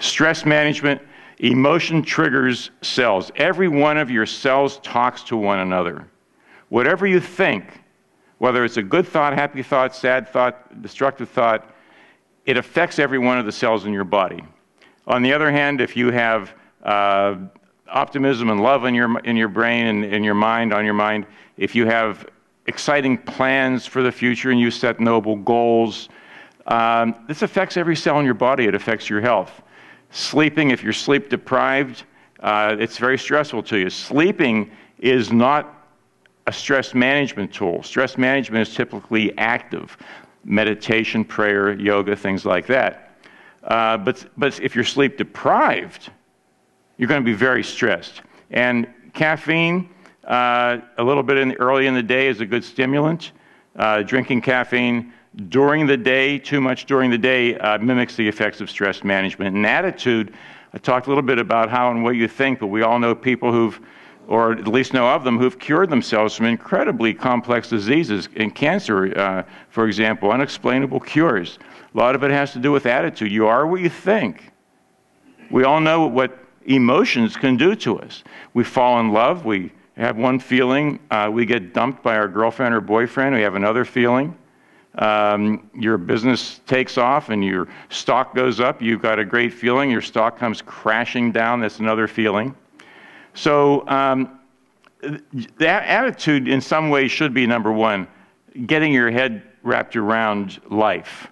Stress management, emotion triggers cells. Every one of your cells talks to one another. Whatever you think, whether it's a good thought, happy thought, sad thought, destructive thought, it affects every one of the cells in your body. On the other hand, if you have optimism and love in your brain and in your mind, on your mind, if you have exciting plans for the future and you set noble goals, this affects every cell in your body. It affects your health. Sleeping, if you're sleep deprived, it's very stressful to you. Sleeping is not a stress management tool. Stress management is typically active. Meditation, prayer, yoga, things like that. But if you're sleep deprived, you're going to be very stressed. And caffeine, a little bit early in the day is a good stimulant. Drinking caffeine during the day, too much during the day, mimics the effects of stress management. And attitude, I talked a little bit about how and what you think, but we all know people who've, or at least know of them, who've cured themselves from incredibly complex diseases. In cancer, for example, unexplainable cures. A lot of it has to do with attitude. You are what you think. We all know what emotions can do to us. We fall in love, we have one feeling, we get dumped by our girlfriend or boyfriend, we have another feeling. Your business takes off and your stock goes up, you've got a great feeling, your stock comes crashing down, that's another feeling. So that attitude in some ways should be number one, getting your head wrapped around life.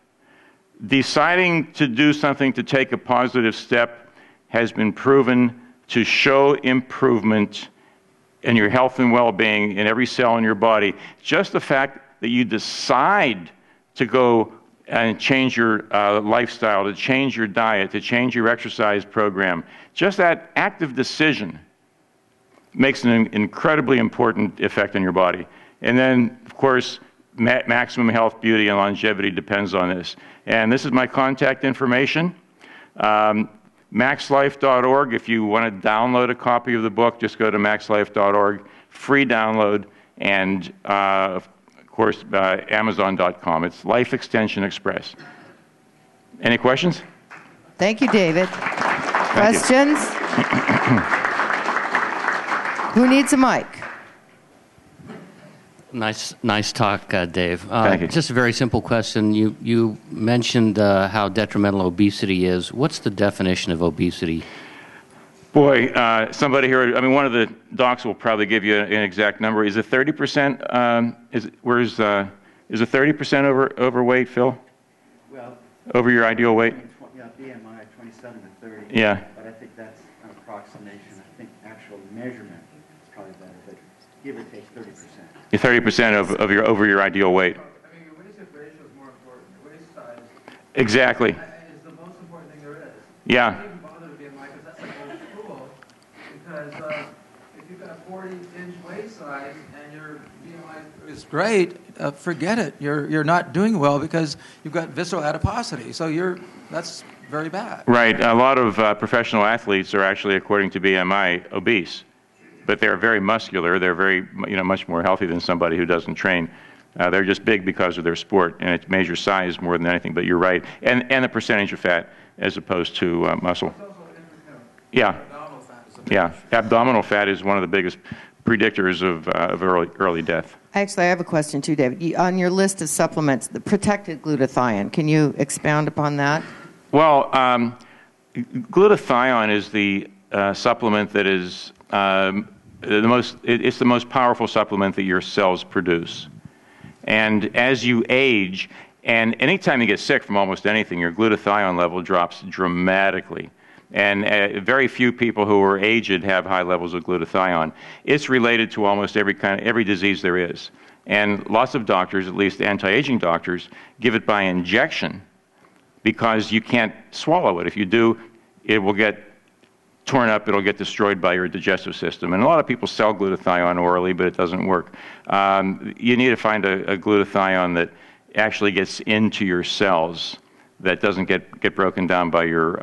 Deciding to do something to take a positive step has been proven to show improvement in your health and well-being in every cell in your body. Just the fact that you decide to go and change your lifestyle, to change your diet, to change your exercise program, just that active decision makes an incredibly important effect on your body. And then, of course, maximum health, beauty, and longevity depends on this. And this is my contact information. maxlife.org. If you want to download a copy of the book, just go to maxlife.org, free download, and of course, Amazon.com. It's Life Extension Express. Any questions? Thank you, David. Questions? Who needs a mic? Nice talk, Dave. Thank you. Just a very simple question. You mentioned how detrimental obesity is. What's the definition of obesity? Boy, somebody here, I mean, one of the docs will probably give you an exact number. Is it 30%? Is it 30% overweight, Phil? Well, over your ideal weight? Yeah, BMI 27 to 30. Yeah. But I think that's an approximation. I think actual measurement is probably better, but give or take 30%. You're 30% of your over your ideal weight. I mean, your waist-hip ratio is more important. Your waist size Exactly. is the most important thing there is. Yeah. I don't even bother with BMI because that's like old school. Because if you've got a 40-inch waist size and your BMI is great, forget it. You're not doing well because you've got visceral adiposity. So that's very bad. Right. A lot of professional athletes are actually, according to BMI, obese. But they're very muscular. They're very, much more healthy than somebody who doesn't train. They're just big because of their sport, and it measures size more than anything. But you're right, and the percentage of fat as opposed to muscle. Yeah, yeah. Abdominal fat is one of the biggest predictors of early death. Actually, I have a question too, David. On your list of supplements, the protected glutathione, can you expound upon that? Well, glutathione is the supplement that is it's the most powerful supplement that your cells produce. And as you age, and anytime you get sick from almost anything, your glutathione level drops dramatically. And very few people who are aged have high levels of glutathione. It's related to almost every disease there is. And lots of doctors, at least anti-aging doctors, give it by injection because you can't swallow it. If you do, it will get torn up, it'll get destroyed by your digestive system. And a lot of people sell glutathione orally, but it doesn't work. You need to find a glutathione that actually gets into your cells, that doesn't get broken down by your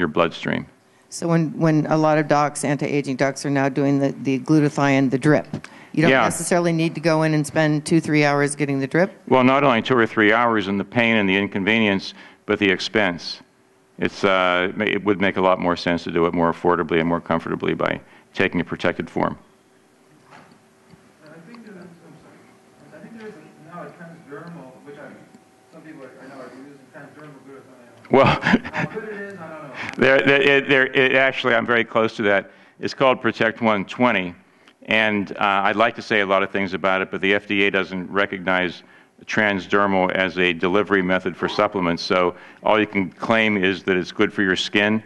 bloodstream. So when a lot of docs, anti-aging docs, are now doing the glutathione, the drip, you don't necessarily need to go in and spend 2-3 hours getting the drip? Well, not only 2 or 3 hours and the pain and the inconvenience, but the expense. it would make a lot more sense to do it more affordably and more comfortably by taking a protected form. I think there is now a transdermal, which some people I know are using transdermal glutathione. Well, how good it is, I don't know. Actually, I'm very close to that. It's called Protect 120, and I'd like to say a lot of things about it, but the FDA doesn't recognize transdermal as a delivery method for supplements, so all you can claim is that it's good for your skin.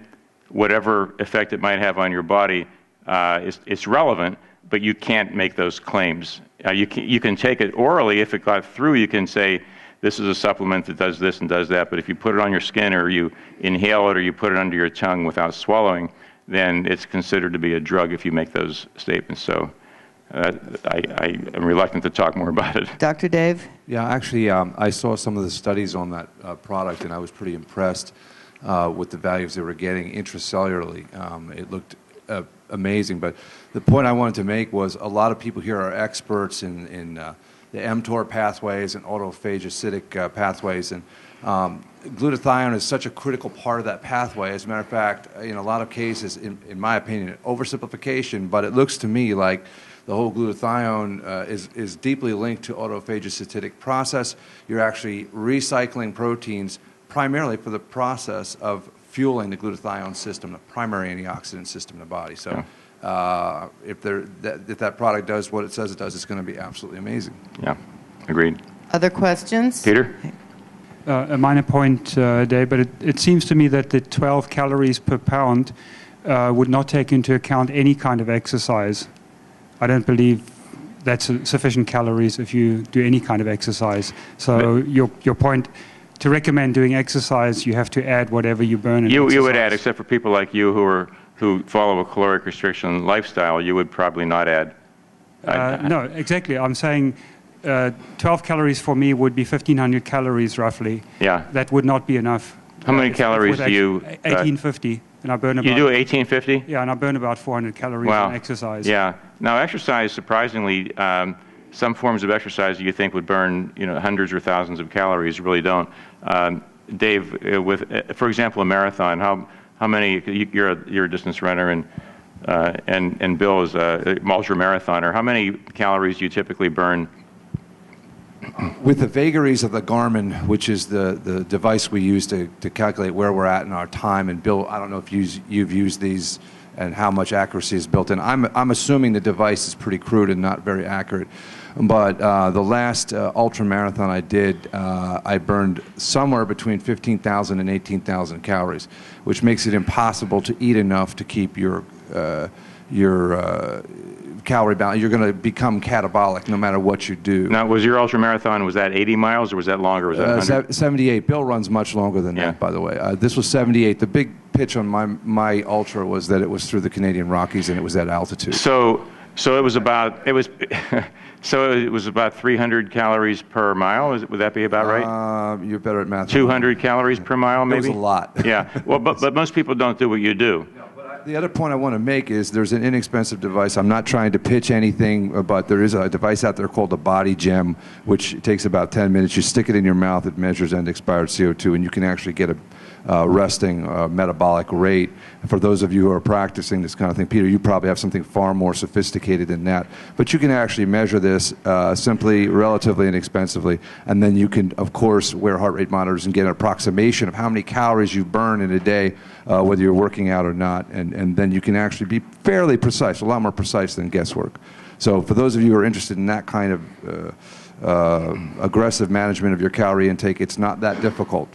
Whatever effect it might have on your body, it's relevant, but you can't make those claims. You can take it orally. If it got through, you can say, this is a supplement that does this and does that, but if you put it on your skin or you inhale it or you put it under your tongue without swallowing, then it's considered to be a drug if you make those statements. So I am reluctant to talk more about it. Dr. Dave? Yeah, actually, I saw some of the studies on that product, and I was pretty impressed with the values they were getting intracellularly. It looked amazing. But the point I wanted to make was a lot of people here are experts in the mTOR pathways and autophagocytic pathways, and glutathione is such a critical part of that pathway. As a matter of fact, in a lot of cases, in my opinion, an oversimplification, but it looks to me like the whole glutathione is deeply linked to autophagocytic process. You're actually recycling proteins primarily for the process of fueling the glutathione system, the primary antioxidant system in the body. So if that product does what it says it does, it's going to be absolutely amazing. Yeah, agreed. Other questions? Peter? A minor point, Dave, but it seems to me that the 12 calories per pound would not take into account any kind of exercise. I don't believe that's sufficient calories if you do any kind of exercise. So your point, to recommend doing exercise, you have to add whatever you burn in exercise. You would add, except for people like you who follow a caloric restriction lifestyle, you would probably not add. No, exactly. I'm saying 12 calories for me would be 1,500 calories roughly. Yeah. That would not be enough. How many calories do you... 1850. And I burn about... You do 1850? Yeah, and I burn about 400 calories on exercise. Yeah. Now, exercise, surprisingly, some forms of exercise you think would burn, hundreds or thousands of calories really don't. Dave, for example, a marathon, how many? You're a distance runner, and Bill is an ultra marathoner. How many calories do you typically burn? With the vagaries of the Garmin, which is the device we use to calculate where we're at in our time, and Bill, I don't know if you've used these and how much accuracy is built in. I'm assuming the device is pretty crude and not very accurate. But the last ultra marathon I did, I burned somewhere between 15,000 and 18,000 calories, which makes it impossible to eat enough to keep your calorie balance. You're going to become catabolic no matter what you do. Now, was your ultra marathon, was that 80 miles or was that longer? Was that 100? 78. Bill runs much longer than that, by the way. This was 78. The big pitch on my ultra was that it was through the Canadian Rockies and it was at altitude. So it was about so it was about 300 calories per mile. Would that be about right? You're better at math. 200 calories per mile, maybe. It was a lot. Yeah. Well, but most people don't do what you do. The other point I want to make is there's an inexpensive device. I'm not trying to pitch anything, but there is a device out there called the Body Gem, which takes about 10 minutes. You stick it in your mouth, it measures end expired CO2, and you can actually get a resting metabolic rate. For those of you who are practicing this kind of thing, Peter, you probably have something far more sophisticated than that. But you can actually measure this simply, relatively inexpensively, and then you can, of course, wear heart rate monitors and get an approximation of how many calories you burn in a day, whether you're working out or not, and then you can actually be fairly precise, a lot more precise than guesswork. So for those of you who are interested in that kind of aggressive management of your calorie intake, it's not that difficult.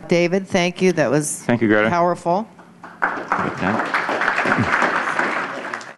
David, thank you. That was Thank you, Greta. powerful. Okay.